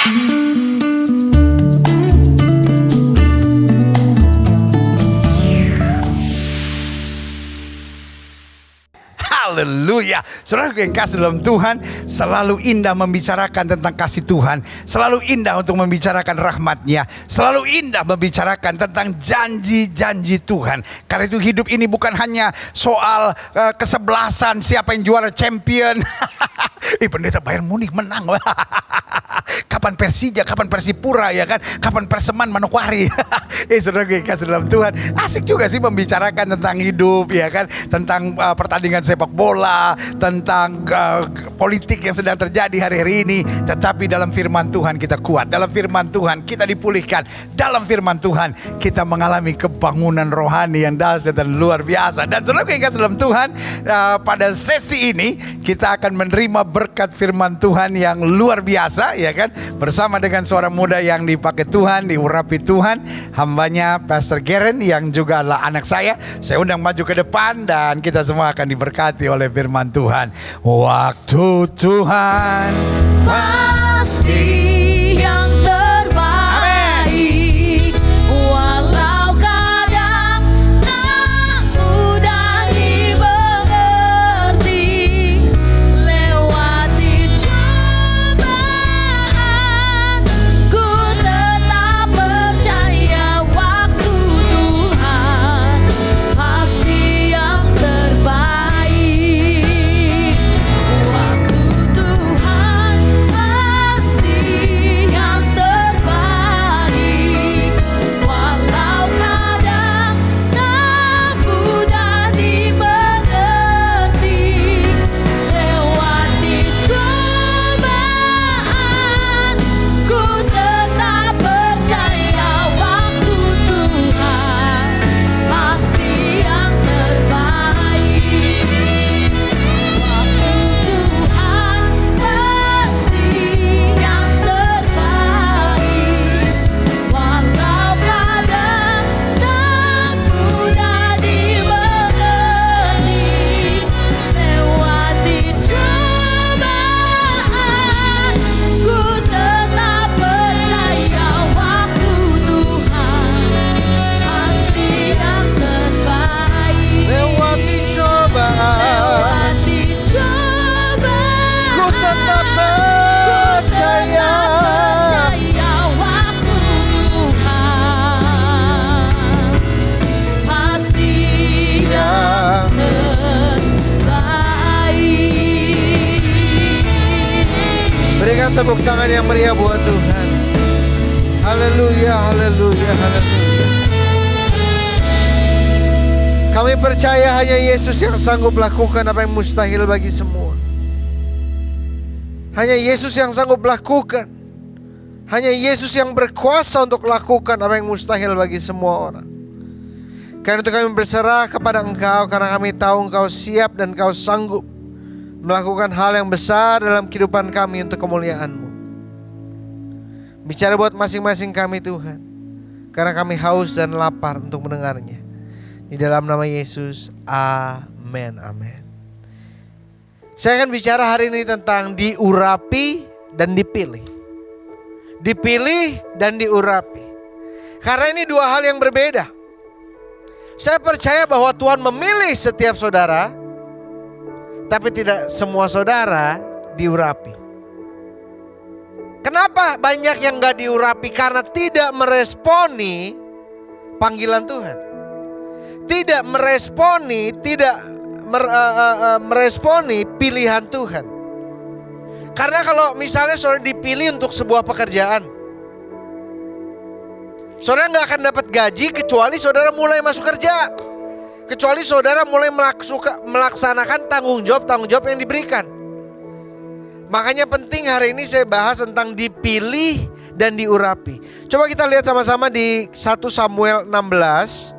Haleluya. Saudara yang kasih dalam Tuhan, selalu indah membicarakan tentang kasih Tuhan, selalu indah untuk membicarakan rahmat-Nya, selalu indah membicarakan tentang janji-janji Tuhan. Karena itu hidup ini bukan hanya soal kesebelasan, siapa yang juara champion. Pendeta Bayern Munich menang. Kapan Persija, kapan Persipura, ya kan? Kapan Perseman Manokwari. Saudara yang kasih dalam Tuhan, asik juga sih membicarakan tentang hidup, ya kan? Tentang pertandingan sepak bola, tentang politik yang sedang terjadi hari-hari ini. Tetapi dalam firman Tuhan kita kuat, dalam firman Tuhan kita dipulihkan, dalam firman Tuhan kita mengalami kebangunan rohani yang dahsyat dan luar biasa. Dan saudara yang kasih dalam Tuhan, pada sesi ini kita akan menerima berkat firman Tuhan yang luar biasa, ya kan? Bersama dengan seorang muda yang dipakai Tuhan, diurapi Tuhan, hambanya Pastor Geren yang juga adalah anak saya. Saya undang maju ke depan dan kita semua akan diberkati oleh firman Tuhan. Waktu Tuhan pasti yang terbaik, walau kadang tak mudah dimengerti. Lewati cobaan, ku tetap percaya waktu Tuhan pasti yang terbaik. Waktu Tuhan pasti yang terbaik, walau kadang tak mudah dimengerti. Lewati cobaan, ku tetap percaya waktu Tuhan pasti yang terbaik. Waktu Tuhan pasti yang terbaik, walau kadang tak mudah dimengerti. Lewati cobaan, ku tetap percaya waktu Tuhan pasti yang terbaik. Lewati cobaan, Lewati cobaan, ku tetap percaya. percaya waktu Tuhan pasti yang terbaik. Berikan tepuk tangan yang meriah buat Tuhan. Haleluya, haleluya, haleluya. Kami percaya hanya Yesus yang sanggup lakukan apa yang mustahil bagi semua. Hanya Yesus yang sanggup lakukan. Hanya Yesus yang berkuasa untuk lakukan apa yang mustahil bagi semua orang. Karena itu kami berserah kepada Engkau, karena kami tahu Engkau siap dan Engkau sanggup melakukan hal yang besar dalam kehidupan kami untuk kemuliaan-Mu. Bicara buat masing-masing kami Tuhan, karena kami haus dan lapar untuk mendengarnya. Di dalam nama Yesus, amin, amin. Saya akan bicara hari ini tentang diurapi dan dipilih. Dipilih dan diurapi. Karena ini dua hal yang berbeda. Saya percaya bahwa Tuhan memilih setiap saudara, tapi tidak semua saudara diurapi. Kenapa banyak yang gak diurapi? Karena tidak meresponi panggilan Tuhan. Tidak meresponi, meresponi pilihan Tuhan. Karena kalau misalnya saudara dipilih untuk sebuah pekerjaan, saudara gak akan dapat gaji kecuali saudara mulai masuk kerja. Kecuali saudara mulai melaksanakan tanggung jawab yang diberikan. Makanya penting hari ini saya bahas tentang dipilih dan diurapi. Coba kita lihat sama-sama di 1 Samuel 16.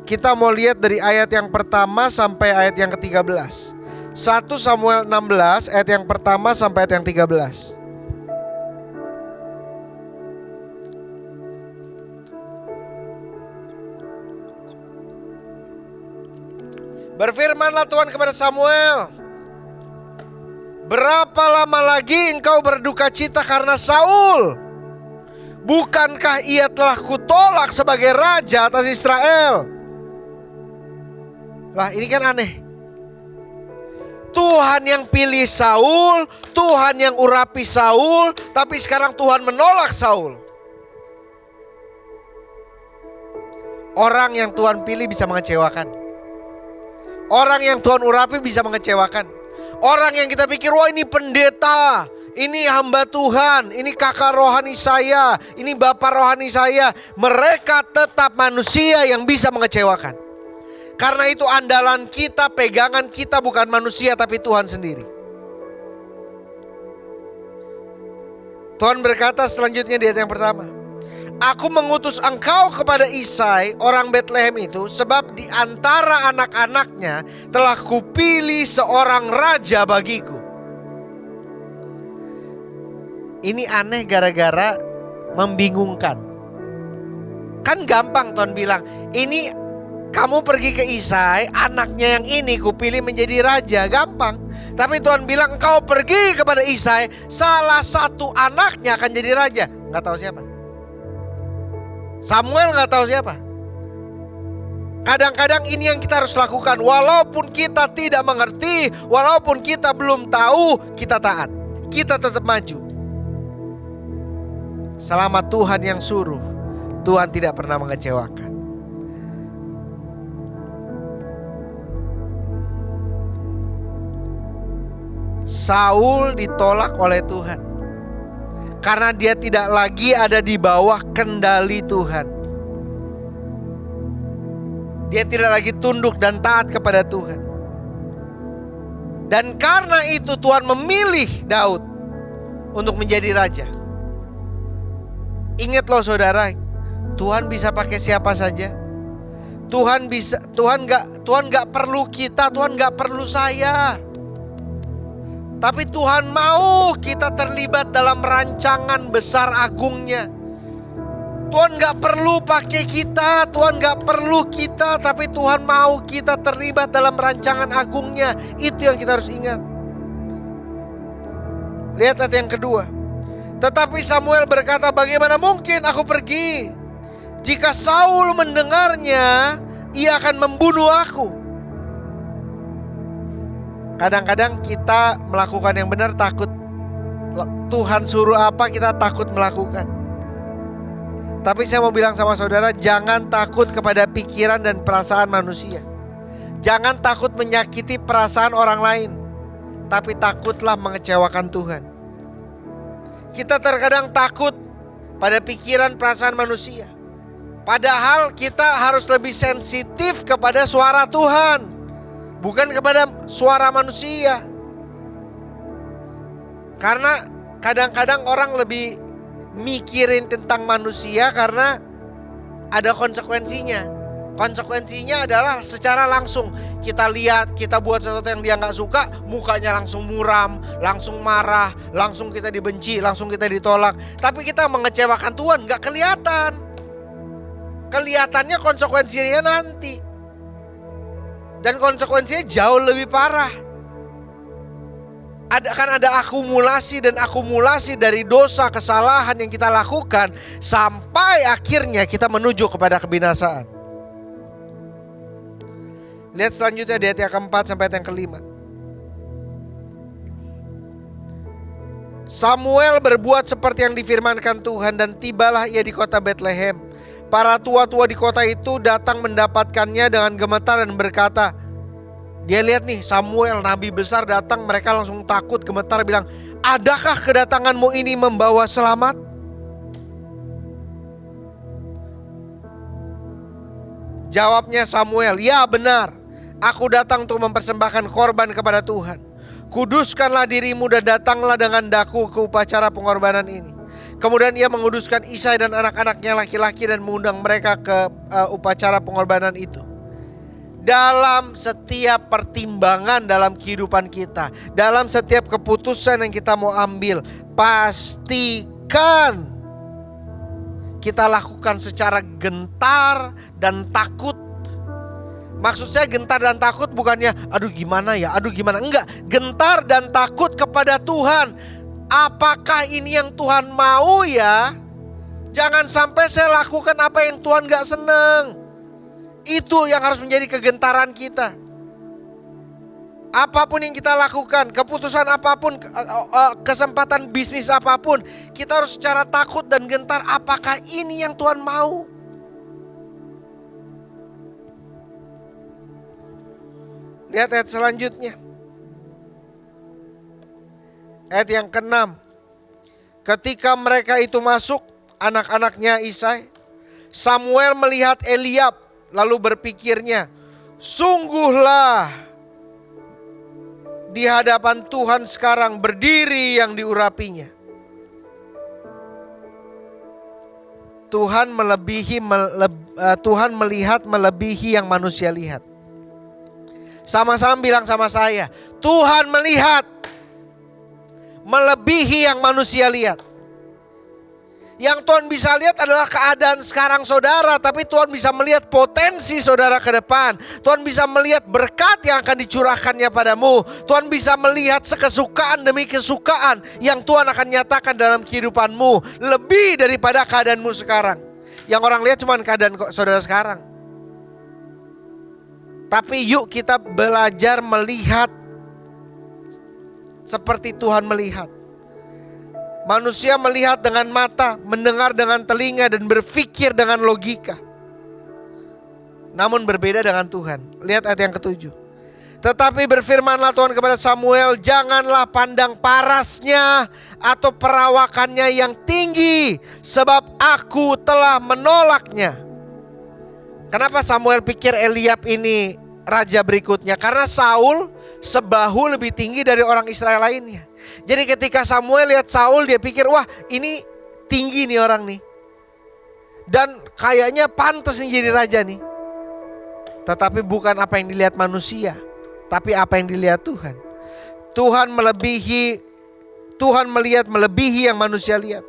Kita mau lihat dari ayat yang pertama sampai ayat yang ke-13. 1 Samuel 16 ayat yang pertama sampai ayat yang 13. Berfirmanlah Tuhan kepada Samuel, Berapa lama lagi engkau berduka cita karena Saul? Bukankah ia telah kutolak sebagai raja atas Israel? Lah ini kan aneh. Tuhan yang pilih Saul, Tuhan yang urapi Saul, tapi sekarang Tuhan menolak Saul. Orang yang Tuhan pilih bisa mengecewakan. Orang yang Tuhan urapi bisa mengecewakan. Orang yang kita pikir, wah ini pendeta, ini hamba Tuhan, ini kakak rohani saya, ini bapak rohani saya. Mereka tetap manusia yang bisa mengecewakan. Karena itu andalan kita, pegangan kita bukan manusia tapi Tuhan sendiri. Tuhan berkata selanjutnya di ayat yang pertama, Aku mengutus engkau kepada Isai orang Betlehem itu, sebab di antara anak-anaknya telah kupilih seorang raja bagiku. Ini aneh gara-gara membingungkan. Kan gampang Tuhan bilang, ini kamu pergi ke Isai, anaknya yang ini kupilih menjadi raja, gampang. Tapi Tuhan bilang engkau pergi kepada Isai, salah satu anaknya akan jadi raja. Gak tahu siapa. Samuel gak tahu siapa. Kadang-kadang ini yang kita harus lakukan. Walaupun kita tidak mengerti, walaupun kita belum tahu, kita taat. Kita tetap maju. Selama Tuhan yang suruh, Tuhan tidak pernah mengecewakan. Saul ditolak oleh Tuhan karena dia tidak lagi ada di bawah kendali Tuhan. Dia tidak lagi tunduk dan taat kepada Tuhan. Dan karena itu Tuhan memilih Daud untuk menjadi raja. Ingat loh saudara, Tuhan bisa pakai siapa saja. Tuhan nggak perlu kita, Tuhan nggak perlu saya. Tapi Tuhan mau kita terlibat dalam rancangan besar agungnya. Tuhan gak perlu pakai kita, Tuhan gak perlu kita, tapi Tuhan mau kita terlibat dalam rancangan agungnya. Itu yang kita harus ingat. Lihat ayat yang kedua. Tetapi Samuel berkata, bagaimana mungkin aku pergi? Jika Saul mendengarnya, ia akan membunuh aku. Kadang-kadang kita melakukan yang benar takut. Tuhan suruh apa kita takut melakukan. Tapi saya mau bilang sama saudara, jangan takut kepada pikiran dan perasaan manusia. Jangan takut menyakiti perasaan orang lain. Tapi takutlah mengecewakan Tuhan. Kita terkadang takut pada pikiran perasaan manusia. Padahal kita harus lebih sensitif kepada suara Tuhan, bukan kepada suara manusia. Karena kadang-kadang orang lebih mikirin tentang manusia karena ada konsekuensinya. Konsekuensinya adalah secara langsung. Kita lihat, kita buat sesuatu yang dia gak suka, mukanya langsung muram, langsung marah, langsung kita dibenci, langsung kita ditolak. Tapi kita mengecewakan Tuhan gak kelihatan. Kelihatannya konsekuensinya nanti. Dan konsekuensinya jauh lebih parah. Akan ada akumulasi dan akumulasi dari dosa kesalahan yang kita lakukan, sampai akhirnya kita menuju kepada kebinasaan. Lihat selanjutnya di ayat yang keempat sampai ayat yang kelima. Samuel berbuat seperti yang difirmankan Tuhan, dan tibalah ia di kota Betlehem. Para tua-tua di kota itu datang mendapatkannya dengan gemetar dan berkata, dia lihat nih Samuel nabi besar datang, mereka langsung takut gemetar bilang, adakah kedatanganmu ini membawa selamat? Jawabnya Samuel, ya benar, aku datang untuk mempersembahkan korban kepada Tuhan. Kuduskanlah dirimu dan datanglah dengan daku ke upacara pengorbanan ini. Kemudian ia menguduskan Isai dan anak-anaknya laki-laki dan mengundang mereka ke upacara pengorbanan itu. Dalam setiap pertimbangan dalam kehidupan kita, dalam setiap keputusan yang kita mau ambil, pastikan kita lakukan secara gentar dan takut. Maksud saya gentar dan takut bukannya aduh gimana ya, aduh gimana. Enggak, gentar dan takut kepada Tuhan. Apakah ini yang Tuhan mau ya? Jangan sampai saya lakukan apa yang Tuhan gak seneng. Itu yang harus menjadi kegentaran kita. Apapun yang kita lakukan, keputusan apapun, kesempatan bisnis apapun, kita harus secara takut dan gentar. Apakah ini yang Tuhan mau? Lihat ayat selanjutnya. Ayat yang ke-6. Ketika mereka itu masuk, anak-anaknya Isai, Samuel melihat Eliab, lalu berpikirnya, sungguhlah di hadapan Tuhan sekarang berdiri yang diurapinya. Tuhan melihat melebihi yang manusia lihat. Sama-sama bilang sama saya, Tuhan melihat melebihi yang manusia lihat. Yang Tuhan bisa lihat adalah keadaan sekarang saudara, tapi Tuhan bisa melihat potensi saudara ke depan. Tuhan bisa melihat berkat yang akan dicurahkannya padamu. Tuhan bisa melihat kesukaan demi kesukaan yang Tuhan akan nyatakan dalam kehidupanmu. Lebih daripada keadaanmu sekarang. Yang orang lihat cuma keadaan saudara sekarang. Tapi yuk kita belajar melihat seperti Tuhan melihat. Manusia melihat dengan mata, mendengar dengan telinga, dan berpikir dengan logika. Namun berbeda dengan Tuhan. Lihat ayat yang ke-7. Tetapi berfirmanlah Tuhan kepada Samuel, janganlah pandang parasnya atau perawakannya yang tinggi, sebab aku telah menolaknya. Kenapa Samuel pikir Eliab ini raja berikutnya? Karena Saul sebahu lebih tinggi dari orang Israel lainnya. Jadi ketika Samuel lihat Saul, dia pikir, wah ini tinggi nih orang nih, dan kayaknya pantas nih jadi raja nih. Tetapi bukan apa yang dilihat manusia, tapi apa yang dilihat Tuhan. Tuhan melihat melebihi yang manusia lihat.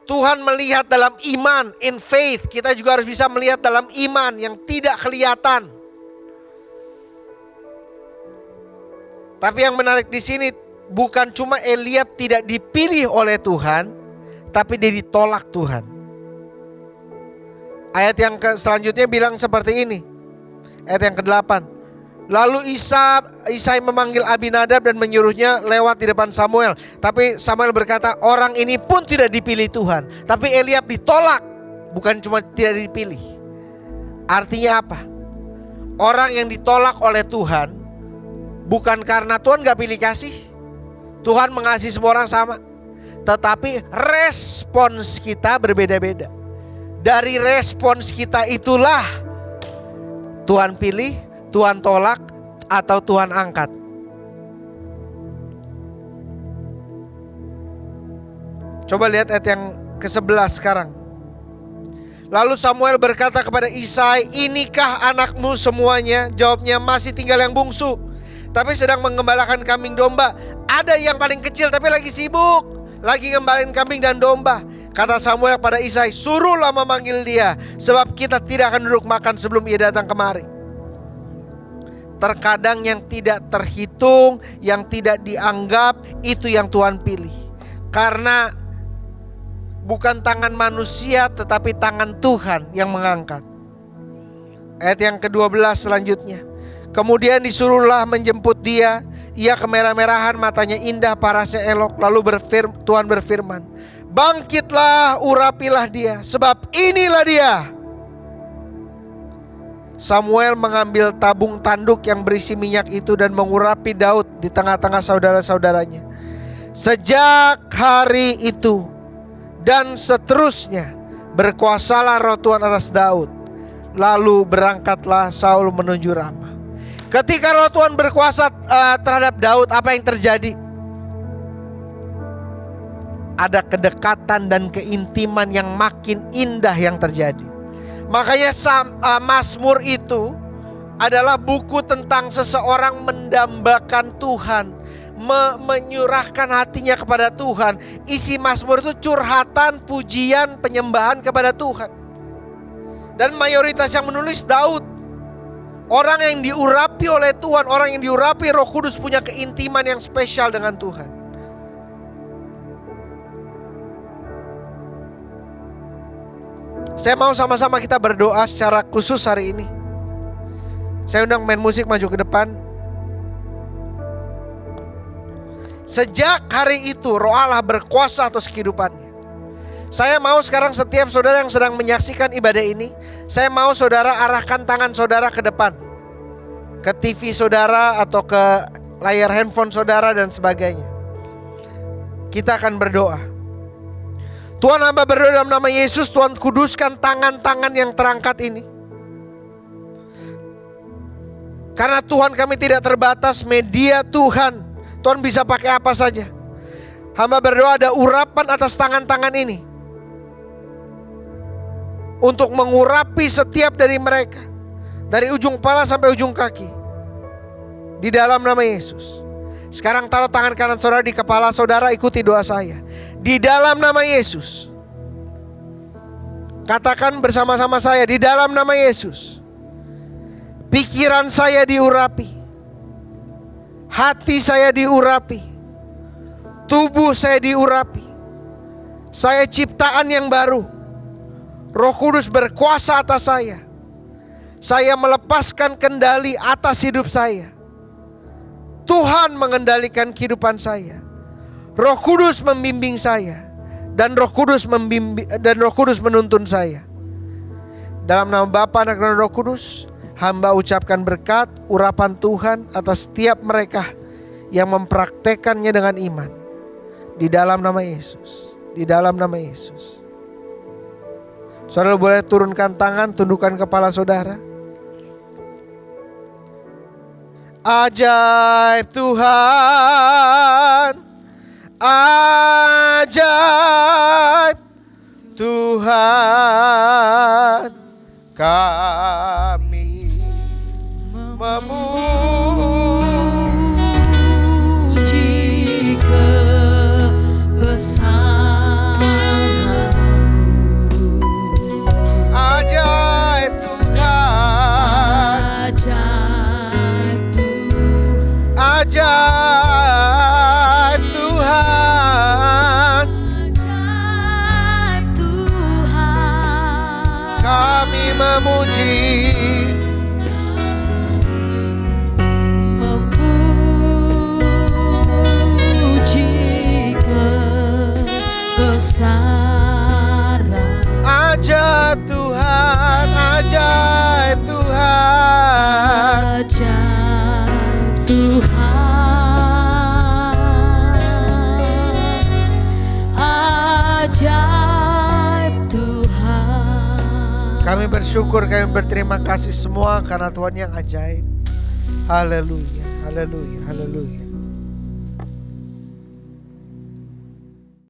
Tuhan melihat dalam iman, in faith. Kita juga harus bisa melihat dalam iman yang tidak kelihatan. Tapi yang menarik di sini bukan cuma Eliab tidak dipilih oleh Tuhan, tapi dia ditolak Tuhan. Ayat yang selanjutnya bilang seperti ini. Ayat yang ke-8. Lalu Isai memanggil Abinadab dan menyuruhnya lewat di depan Samuel. Tapi Samuel berkata, orang ini pun tidak dipilih Tuhan. Tapi Eliab ditolak, bukan cuma tidak dipilih. Artinya apa? Orang yang ditolak oleh Tuhan bukan karena Tuhan gak pilih kasih. Tuhan mengasihi semua orang sama. Tetapi respons kita berbeda-beda. Dari respons kita itulah Tuhan pilih, Tuhan tolak, atau Tuhan angkat. Coba lihat ayat yang ke-11 sekarang. Lalu Samuel berkata kepada Isai, inikah anakmu semuanya? Jawabnya, masih tinggal yang bungsu, tapi sedang mengembalakan kambing domba. Ada yang paling kecil tapi lagi sibuk, lagi ngembalain kambing dan domba. Kata Samuel pada Isai, suruhlah memanggil dia, sebab kita tidak akan duduk makan sebelum ia datang kemari. Terkadang yang tidak terhitung, yang tidak dianggap, itu yang Tuhan pilih. Karena bukan tangan manusia, tetapi tangan Tuhan yang mengangkat. Ayat yang ke-12 selanjutnya. Kemudian disuruhlah menjemput dia. Ia kemerah-merahan, matanya indah, parasnya elok. Lalu Tuhan berfirman, bangkitlah, urapilah dia, sebab inilah dia. Samuel mengambil tabung tanduk yang berisi minyak itu dan mengurapi Daud di tengah-tengah saudara-saudaranya. Sejak hari itu dan seterusnya berkuasalah roh Tuhan atas Daud. Lalu berangkatlah Saul menuju Rama. Ketika roh Tuhan berkuasa terhadap Daud, apa yang terjadi? Ada kedekatan dan keintiman yang makin indah yang terjadi. Makanya Mazmur itu adalah buku tentang seseorang mendambakan Tuhan, menyurahkan hatinya kepada Tuhan. Isi Mazmur itu curhatan, pujian, penyembahan kepada Tuhan. Dan mayoritas yang menulis Daud. Orang yang diurapi oleh Tuhan, orang yang diurapi Roh Kudus punya keintiman yang spesial dengan Tuhan. Saya mau sama-sama kita berdoa secara khusus hari ini. Saya undang main musik maju ke depan. Sejak hari itu Roh Allah berkuasa atas kehidupannya. Saya mau sekarang setiap saudara yang sedang menyaksikan ibadah ini, saya mau saudara arahkan tangan saudara ke depan, ke TV saudara atau ke layar handphone saudara dan sebagainya. Kita akan berdoa. Tuhan, hamba berdoa dalam nama Yesus, Tuhan kuduskan tangan-tangan yang terangkat ini. Karena Tuhan kami tidak terbatas media Tuhan. Tuhan bisa pakai apa saja. Hamba berdoa ada urapan atas tangan-tangan ini. Untuk mengurapi setiap dari mereka. Dari ujung kepala sampai ujung kaki. Di dalam nama Yesus. Sekarang taruh tangan kanan saudara di kepala saudara, ikuti doa saya. Di dalam nama Yesus. Katakan bersama-sama saya, di dalam nama Yesus. Pikiran saya diurapi. Hati saya diurapi. Tubuh saya diurapi. Saya ciptaan yang baru. Roh Kudus berkuasa atas saya. Saya melepaskan kendali atas hidup saya. Tuhan mengendalikan kehidupan saya. Roh Kudus membimbing saya. Dan Roh Kudus menuntun saya. Dalam nama Bapa, Anak, dan Roh Kudus, hamba ucapkan berkat, urapan Tuhan atas setiap mereka yang mempraktekannya dengan iman. Di dalam nama Yesus. Di dalam nama Yesus. Saudara boleh turunkan tangan, tundukkan kepala saudara. Ajaib Tuhan, ajaib Tuhan, kami memuji kebesaran-Mu. ajaib Tuhan, ajaib Tuhan, Ajaib Tuhan, kami memuji memuji kebesaran. ajaib Tuhan, ajaib Tuhan, Ajaib Tuhan, ajaib Tuhan. kami bersyukur, kami berterima kasih semua karena Tuhan yang ajaib. Haleluya, haleluya, haleluya.